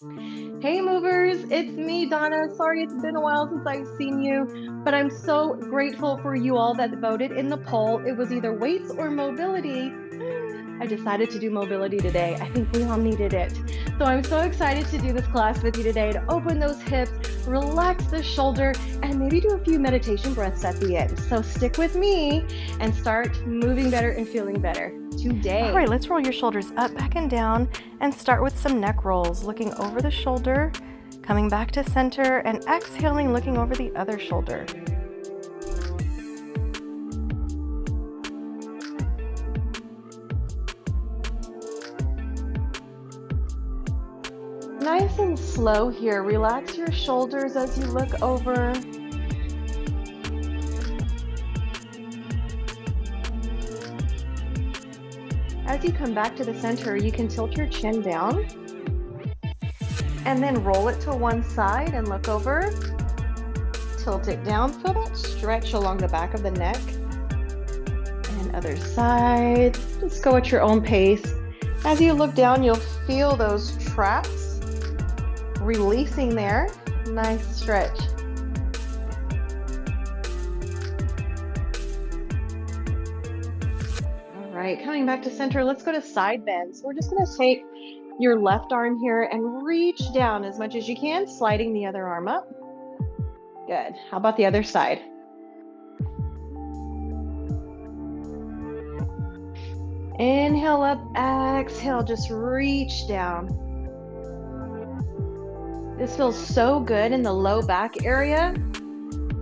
Hey movers, it's me, Donna. Sorry it's been a while since I've seen you, but I'm so grateful for you all that voted in the poll. It was either weights or mobility. I decided to do mobility today. I think we all needed it. So I'm so excited to do this class with you today to open those hips, relax the shoulder, and maybe do a few meditation breaths at the end. So stick with me and start moving better and feeling better today. All right, let's roll your shoulders up, back, and down, and start with some neck rolls, looking over the shoulder, coming back to center, and exhaling, looking over the other shoulder. Nice and slow here. Relax your shoulders as you look over. As you come back to the center, you can tilt your chin down and then roll it to one side and look over. Tilt it down. Feel that stretch along the back of the neck. And other side. Just go at your own pace. As you look down, you'll feel those traps releasing there. Nice stretch. All right, coming back to center, let's go to side bends. We're just going to take your left arm here and reach down as much as you can, sliding the other arm up. Good. How about the other side? Inhale up, exhale, just reach down. This feels so good in the low back area,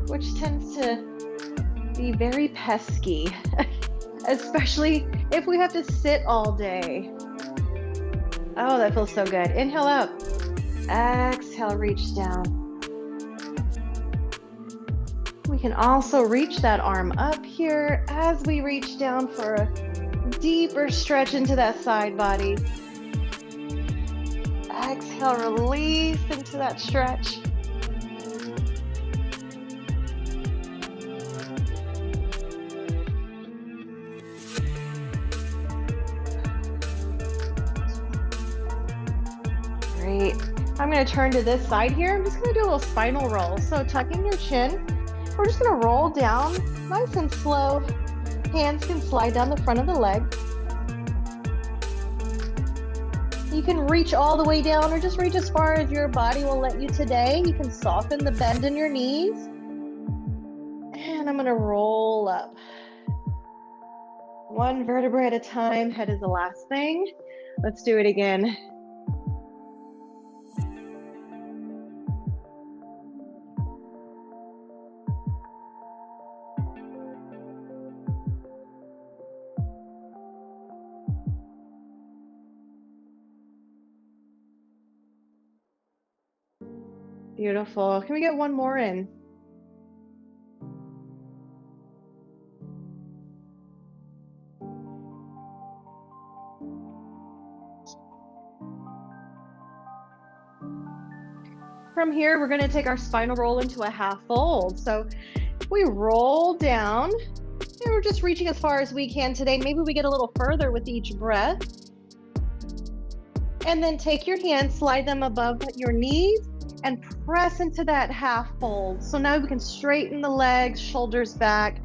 which tends to be very pesky, especially if we have to sit all day. Oh, that feels so good. Inhale up, exhale, reach down. We can also reach that arm up here as we reach down for a deeper stretch into that side body. Exhale, release into that stretch. Great. I'm going to turn to this side here. I'm just going to do a little spinal roll. So tucking your chin, we're just going to roll down nice and slow. Hands can slide down the front of the leg. You can reach all the way down or just reach as far as your body will let you today. You can soften the bend in your knees. And I'm going to roll up. One vertebra at a time. Head is the last thing. Let's do it again. Beautiful. Can we get one more in? From here, we're going to take our spinal roll into a half fold. So we roll down and we're just reaching as far as we can today. Maybe we get a little further with each breath. And then take your hands, slide them above your knees, and press into that half fold. So now we can straighten the legs, shoulders back.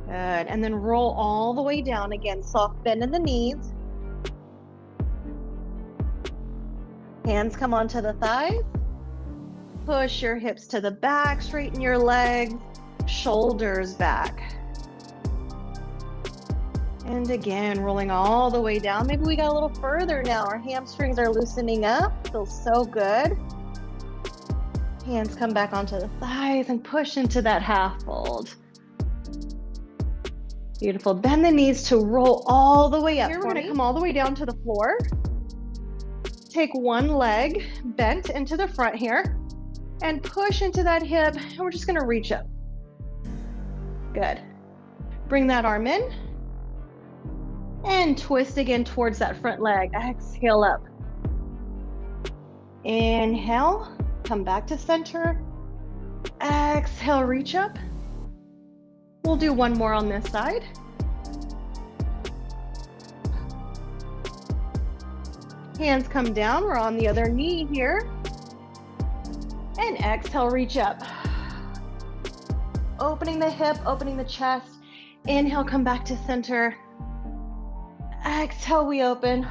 Good. And then roll all the way down again. Soft bend in the knees. Hands come onto the thighs. Push your hips to the back, straighten your legs, shoulders back. And again, rolling all the way down. Maybe we got a little further now. Our hamstrings are loosening up. Feels so good. Hands come back onto the thighs and push into that half fold. Beautiful. Bend the knees to roll all the way up. Here we're going to come all the way down to the floor. Take one leg bent into the front here and push into that hip. And we're just going to reach up. Good. Bring that arm in. And twist again towards that front leg. Exhale up. Inhale, come back to center. Exhale, reach up. We'll do one more on this side. Hands come down, we're on the other knee here. And exhale, reach up. Opening the hip, opening the chest. Inhale, come back to center. Exhale, we open.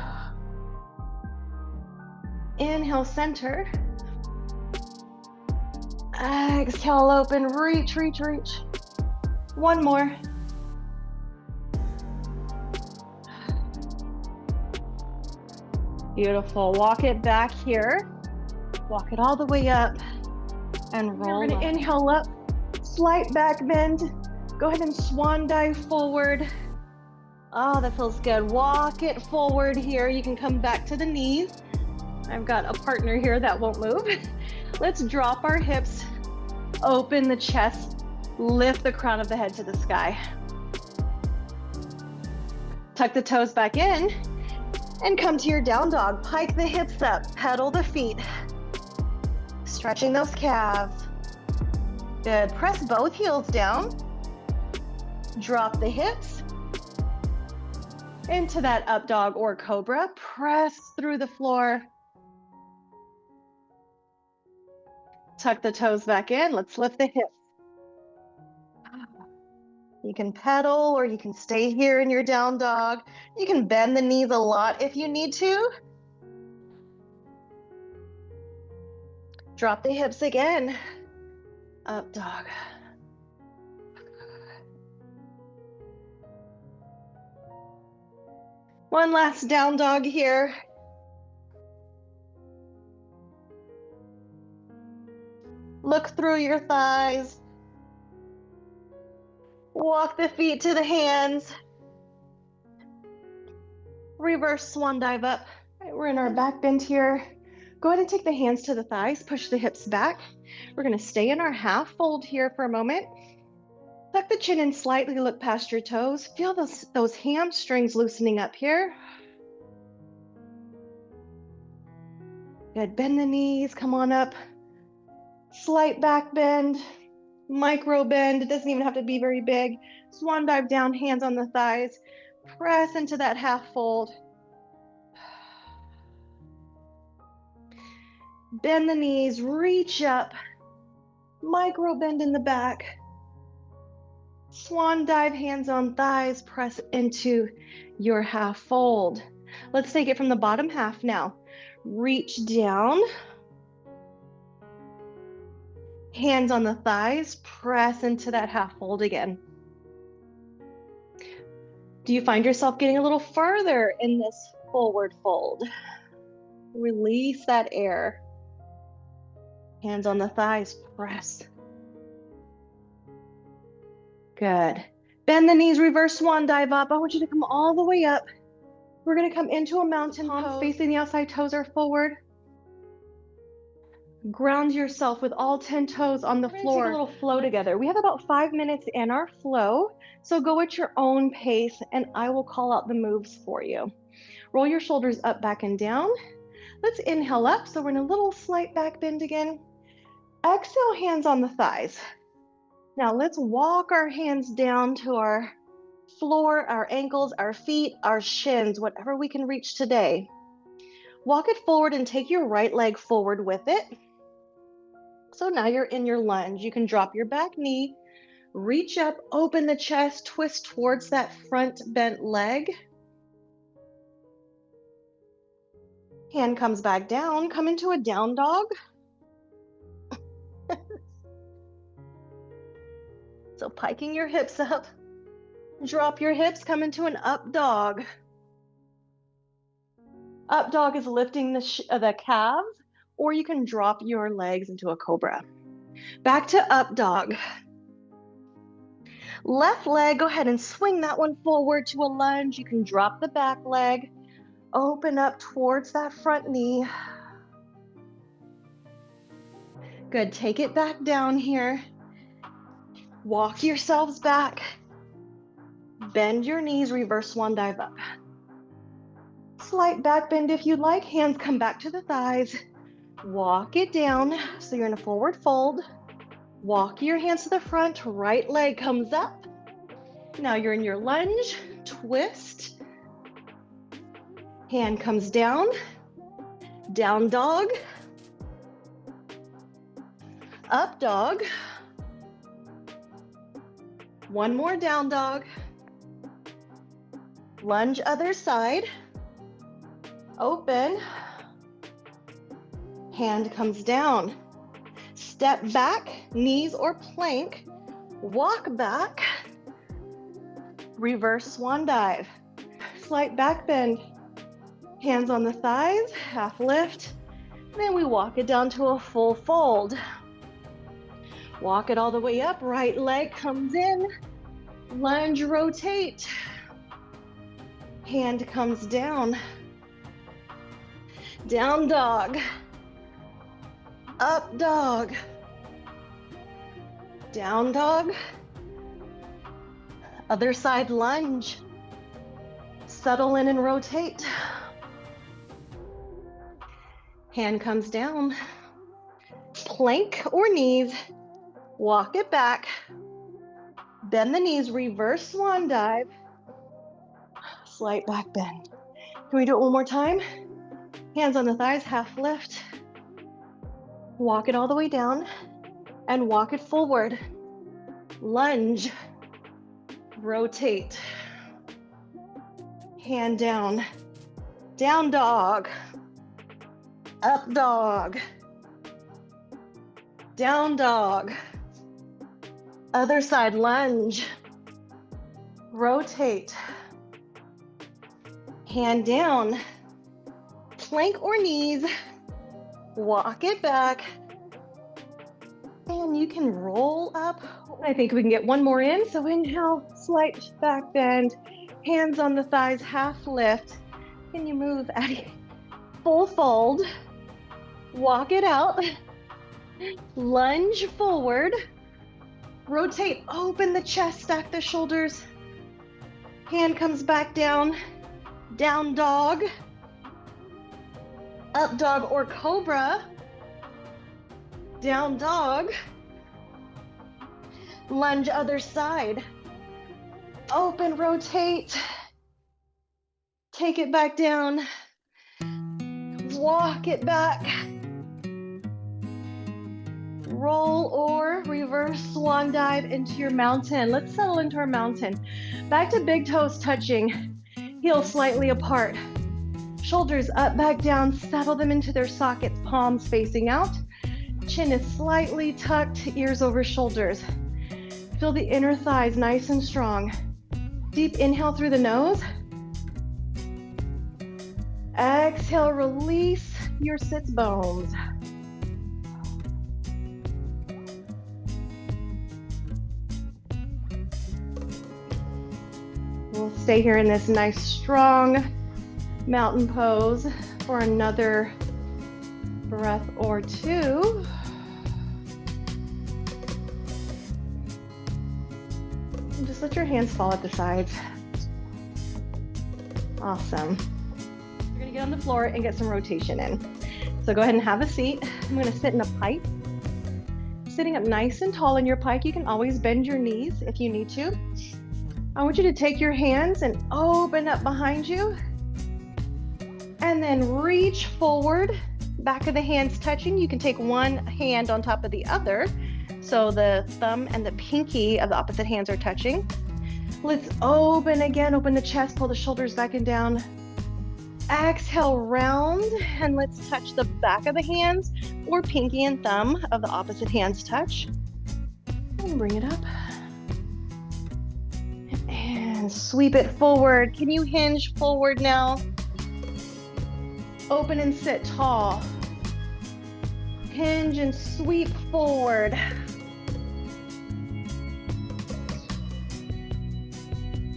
Inhale, center. Exhale, open, reach, reach, reach. One more. Beautiful. Walk it back here. Walk it all the way up and roll. We're gonna inhale up, slight back bend. Go ahead and swan dive forward. Oh, that feels good. Walk it forward here. You can come back to the knees. I've got a partner here that won't move. Let's drop our hips, open the chest, lift the crown of the head to the sky. Tuck the toes back in and come to your down dog. Pike the hips up, pedal the feet. Stretching those calves. Good, press both heels down. Drop the hips into that up dog or cobra. Press through the floor. Tuck the toes back in. Let's lift the hips. You can pedal or you can stay here in your down dog. You can bend the knees a lot if you need to. Drop the hips again. Up dog. One last down dog here. Look through your thighs. Walk the feet to the hands. Reverse swan dive up. Right, we're in our back bend here. Go ahead and take the hands to the thighs. Push the hips back. We're going to stay in our half fold here for a moment. Tuck the chin in slightly. Look past your toes. Feel those hamstrings loosening up here. Good. Bend the knees. Come on up. Slight back bend. Micro bend. It doesn't even have to be very big. Swan dive down, hands on the thighs. Press into that half fold. Bend the knees, reach up. Micro bend in the back. Swan dive, hands on thighs, press into your half fold. Let's take it from the bottom half now. Reach down. Hands on the thighs, press into that half fold again. Do you find yourself getting a little further in this forward fold? Release that air. Hands on the thighs, press. Good. Bend the knees, reverse swan dive up. I want you to come all the way up. We're gonna come into a mountain pose. Facing the outside toes are forward. Ground yourself with all 10 toes on the floor. Take a little flow together. We have about 5 minutes in our flow, so go at your own pace and I will call out the moves for you. Roll your shoulders up, back, and down. Let's inhale up, so we're in a little slight back bend again. Exhale, hands on the thighs. Now let's walk our hands down to our floor, our ankles, our feet, our shins, whatever we can reach today. Walk it forward and take your right leg forward with it. So now you're in your lunge. You can drop your back knee, reach up, open the chest, twist towards that front bent leg. Hand comes back down, come into a down dog. So piking your hips up, drop your hips, come into an up dog. Up dog is lifting the calves, or you can drop your legs into a cobra. Back to up dog. Left leg, go ahead and swing that one forward to a lunge. You can drop the back leg, open up towards that front knee. Good, take it back down here. Walk yourselves back. Bend your knees, reverse swan dive up. Slight back bend if you'd like. Hands come back to the thighs. Walk it down, so you're in a forward fold. Walk your hands to the front, right leg comes up. Now you're in your lunge, twist. Hand comes down. Down dog, up dog, one more down dog, lunge other side, open, hand comes down, step back, knees or plank, walk back, reverse swan dive, slight back bend, hands on the thighs, half lift, then we walk it down to a full fold. Walk it all the way up, right leg comes in, lunge, rotate, hand comes down, down dog, up dog, down dog, other side lunge, settle in and rotate, hand comes down, plank or knees, walk it back, bend the knees, reverse swan dive, slight back bend. Can we do it one more time? Hands on the thighs, half lift, walk it all the way down and walk it forward, lunge, rotate, hand down, down dog, up dog, down dog, other side lunge, rotate, hand down, plank or knees, walk it back, and you can roll up. I think we can get one more in, so inhale, slight back bend, hands on the thighs, half lift. Can you move at a full fold, walk it out, lunge forward, rotate, open the chest, stack the shoulders, hand comes back down, down dog, up dog or cobra, down dog, lunge other side, open, rotate, take it back down, walk it back, roll or reverse swan dive into your mountain. Let's settle into our mountain. Back to big toes touching, heels slightly apart, shoulders up, back down, settle them into their sockets, palms facing out, chin is slightly tucked, ears over shoulders. Feel the inner thighs nice and strong. Deep inhale through the nose. Exhale, release your sits bones. We'll stay here in this nice, strong mountain pose for another breath or two. And just let your hands fall at the sides. Awesome. You're gonna get on the floor and get some rotation in. So go ahead and have a seat. I'm gonna sit in a pike. Sitting up nice and tall in your pike, you can always bend your knees if you need to. I want you to take your hands and open up behind you. And then reach forward, back of the hands touching. You can take one hand on top of the other, so the thumb and the pinky of the opposite hands are touching. Let's open again, open the chest, pull the shoulders back and down. Exhale, round, and let's touch the back of the hands, or pinky and thumb of the opposite hands touch. And bring it up. And sweep it forward. Can you hinge forward now? Open and sit tall. Hinge and sweep forward.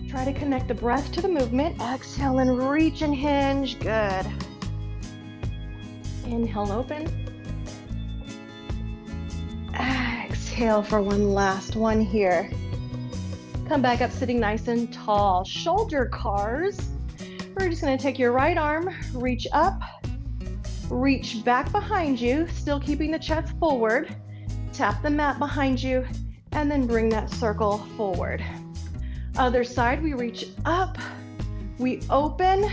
Try to connect the breath to the movement. Exhale and reach and hinge. Good. Inhale, open. Exhale for one last one here. Come back up sitting nice and tall. Shoulder cars. We're just going to take your right arm, reach up, reach back behind you, still keeping the chest forward. Tap the mat behind you, and then bring that circle forward. Other side, we reach up, we open,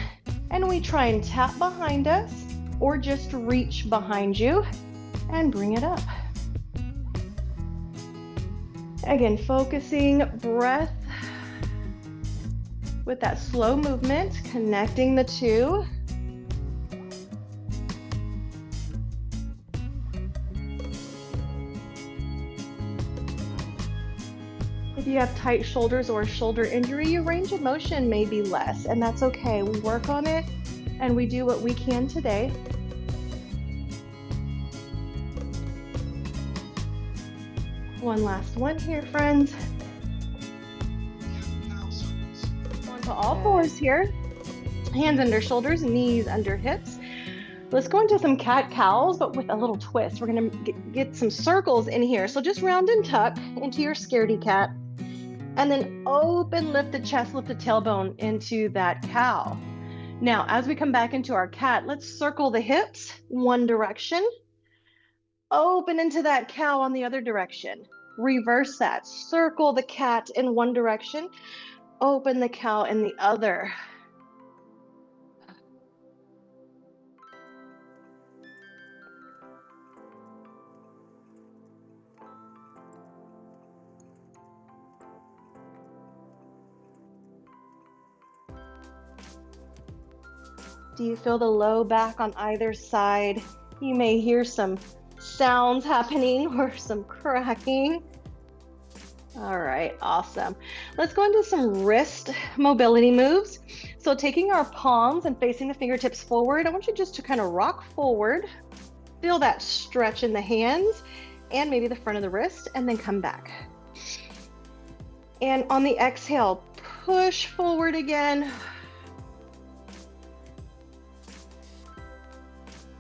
and we try and tap behind us. or just reach behind you and bring it up. Again, focusing breath with that slow movement, connecting the two. If you have tight shoulders or a shoulder injury, your range of motion may be less, and that's okay. We work on it and we do what we can today. One last one here, friends. On to all fours here. Hands under shoulders, knees under hips. Let's go into some cat-cows, but with a little twist. We're gonna get some circles in here. So just round and tuck into your scaredy cat. And then open, lift the chest, lift the tailbone into that cow. Now, as we come back into our cat, let's circle the hips one direction. Open into that cow on the other direction. Reverse that. Circle the cat in one direction. Open the cow in the other. Do you feel the low back on either side? You may hear some sounds happening or some cracking. All right, awesome. Let's go into some wrist mobility moves. So taking our palms and facing the fingertips forward, I want you just to kind of rock forward. Feel that stretch in the hands and maybe the front of the wrist, and then come back. And on the exhale, push forward again.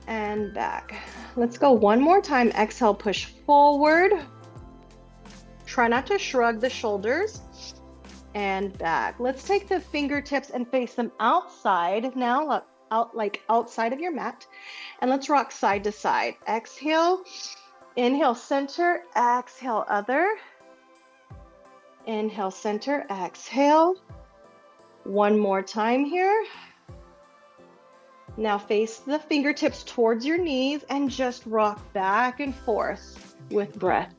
And back. Let's go one more time. Exhale, push forward. Try not to shrug the shoulders. And back. Let's take the fingertips and face them outside now, like outside of your mat. And let's rock side to side. Exhale, inhale, center, exhale, other. Inhale, center, exhale. One more time here. Now face the fingertips towards your knees and just rock back and forth with breath.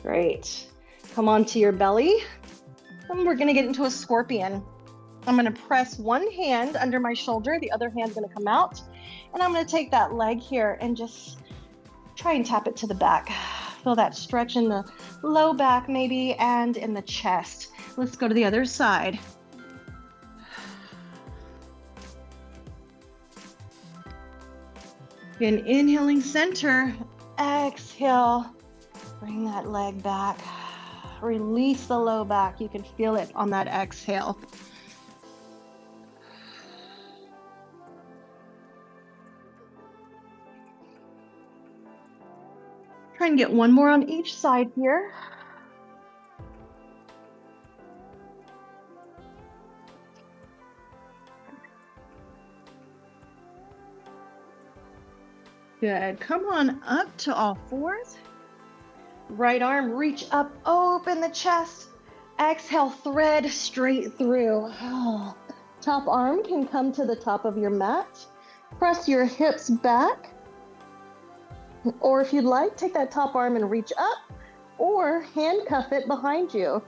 Great. Come onto your belly. And we're gonna get into a scorpion. I'm gonna press one hand under my shoulder, the other hand's gonna come out, and I'm gonna take that leg here and just try and tap it to the back. Feel that stretch in the low back maybe and in the chest. Let's go to the other side. Again, inhaling center, exhale, bring that leg back. Release the low back. You can feel it on that exhale. Try and get one more on each side here. Good. Come on up to all fours. Right arm, reach up, open the chest. Exhale, thread straight through. Oh. Top arm can come to the top of your mat. Press your hips back. Or if you'd like, take that top arm and reach up or handcuff it behind you.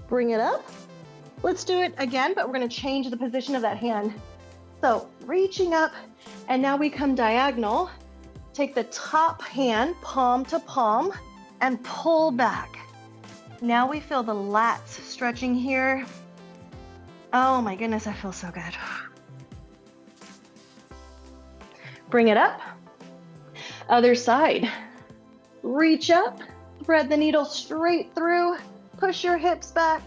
Bring it up. Let's do it again, but we're going to change the position of that hand. So reaching up, and now we come diagonal. Take the top hand, palm to palm, and pull back. Now we feel the lats stretching here. Oh my goodness, I feel so good. Bring it up. Other side. Reach up, thread the needle straight through, push your hips back.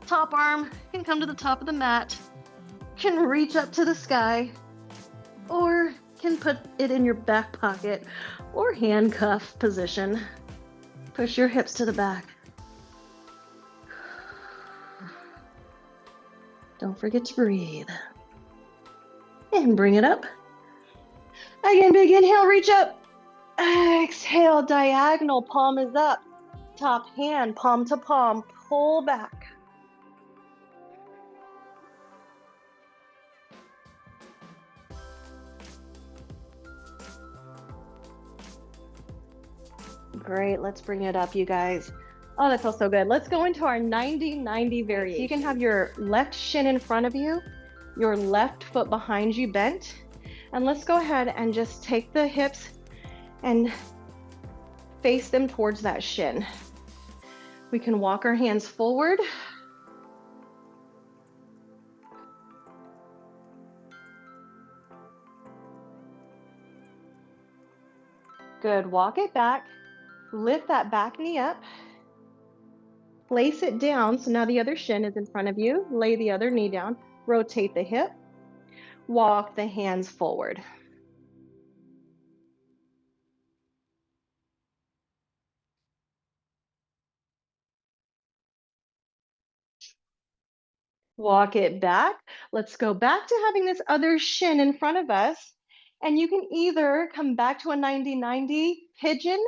Top arm can come to the top of the mat, can reach up to the sky, or can put it in your back pocket or handcuff position. Push your hips to the back. Don't forget to breathe. And bring it up. Again, big inhale, reach up. Exhale, diagonal, palm is up. Top hand, palm to palm, pull back. Great, let's bring it up, you guys. Oh, that feels so good. Let's go into our 90-90 variation. You can have your left shin in front of you, your left foot behind you bent, and let's go ahead and just take the hips and face them towards that shin. We can walk our hands forward. Good, walk it back. Lift that back knee up. Place it down, so now the other shin is in front of you. Lay the other knee down. Rotate the hip. Walk the hands forward. Walk it back. Let's go back to having this other shin in front of us. And you can either come back to a 90-90 pigeon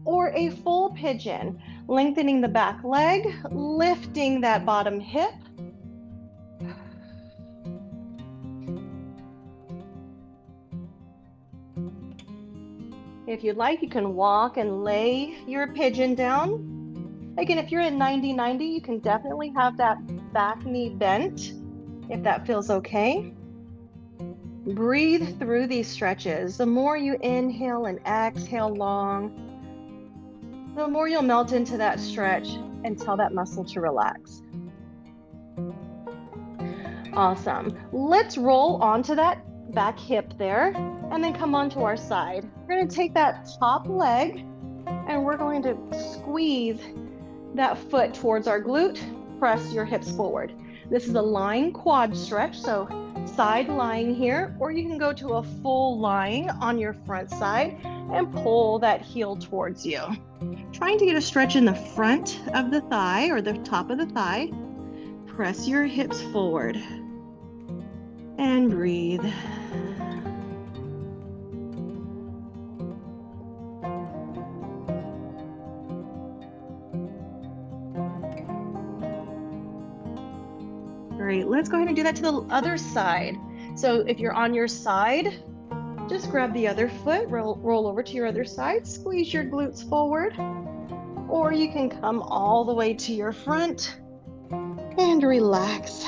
or a full pigeon, lengthening the back leg, lifting that bottom hip. If you'd like, you can walk and lay your pigeon down. Again, if you're in 90-90, you can definitely have that back knee bent, if that feels okay. Breathe through these stretches. The more you inhale and exhale long, the more you'll melt into that stretch and tell that muscle to relax. Awesome. Let's roll onto that back hip there and then come onto our side. We're going to take that top leg and we're going to squeeze that foot towards our glute. Press your hips forward. This is a lying quad stretch, so side lying here, or you can go to a full lying on your front side and pull that heel towards you. Trying to get a stretch in the front of the thigh or the top of the thigh. Press your hips forward and breathe. Great, let's go ahead and do that to the other side. So if you're on your side, just grab the other foot, roll over to your other side, squeeze your glutes forward, or you can come all the way to your front and relax.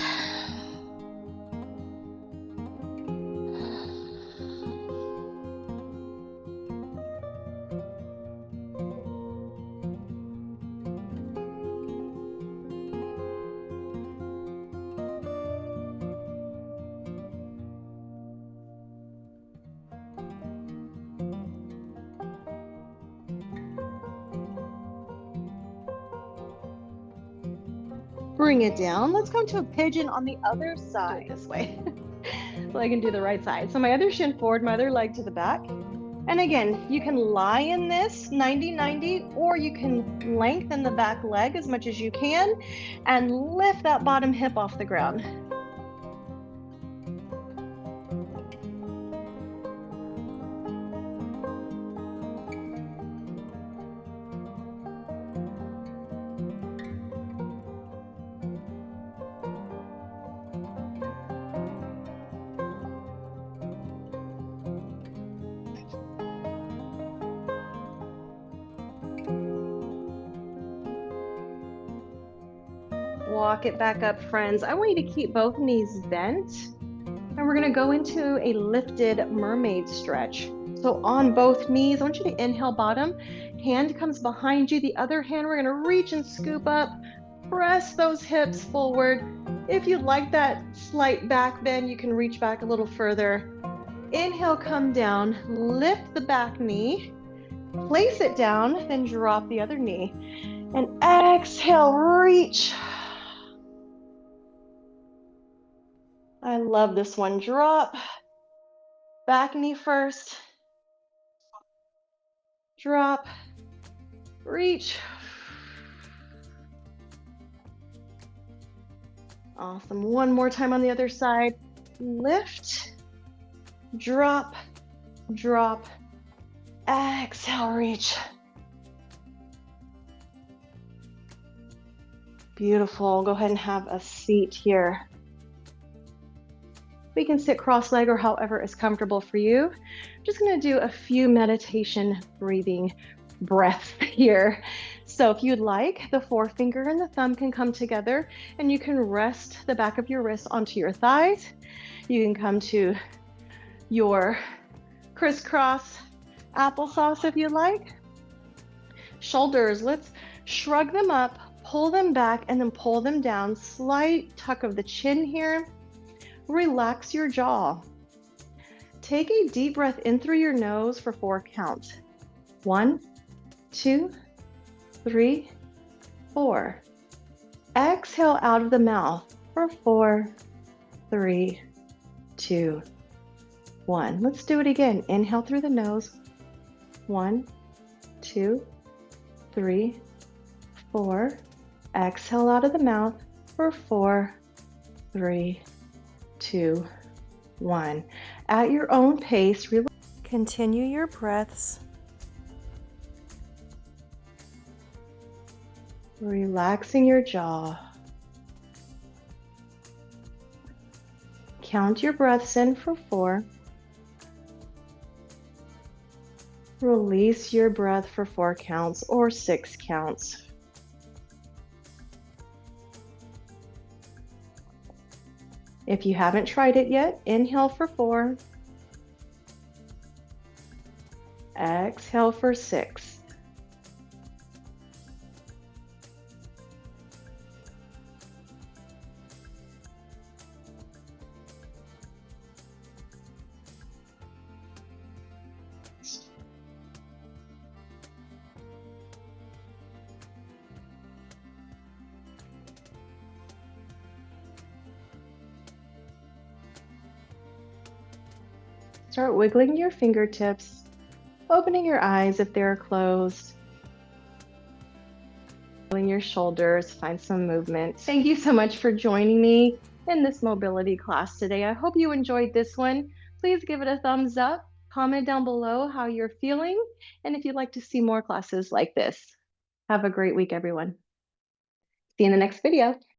Bring it down. Let's go into a pigeon on the other side. Do it this way so I can do the right side. So my other shin forward, my other leg to the back. And again, you can lie in this 90-90, or you can lengthen the back leg as much as you can and lift that bottom hip off the ground. Walk it back up, friends. I want you to keep both knees bent, and we're going to go into a lifted mermaid stretch. So on both knees, I want you to inhale bottom. Hand comes behind you. The other hand, we're going to reach and scoop up. Press those hips forward. If you like that slight back bend, you can reach back a little further. Inhale, come down. Lift the back knee. Place it down, then drop the other knee. And exhale, reach. I love this one. Drop. Back knee first. Drop. Reach. Awesome. One more time on the other side. Lift. Drop. Drop. Exhale, reach. Beautiful. Go ahead and have a seat here. We can sit cross-legged or however is comfortable for you. I'm just going to do a few meditation breathing breaths here. So if you'd like, the forefinger and the thumb can come together and you can rest the back of your wrist onto your thighs. You can come to your crisscross applesauce if you like. Shoulders, let's shrug them up, pull them back, and then pull them down. Slight tuck of the chin here. Relax your jaw. Take a deep breath in through your nose for 4 counts. 1, 2, 3, 4. Exhale out of the mouth for 4, 3, 2, 1. Let's do it again. Inhale through the nose. 1, 2, 3, 4. Exhale out of the mouth for 4, 3, 2, 1. At your own pace, Continue your breaths. relaxing your jaw. Count your breaths in for 4. Release your breath for 4 counts or 6 counts. If you haven't tried it yet, inhale for 4. Exhale for 6. Start wiggling your fingertips, opening your eyes if they're closed, wiggling your shoulders, find some movement. Thank you so much for joining me in this mobility class today. I hope you enjoyed this one. Please give it a thumbs up, comment down below how you're feeling, and if you'd like to see more classes like this. Have a great week, everyone. See you in the next video.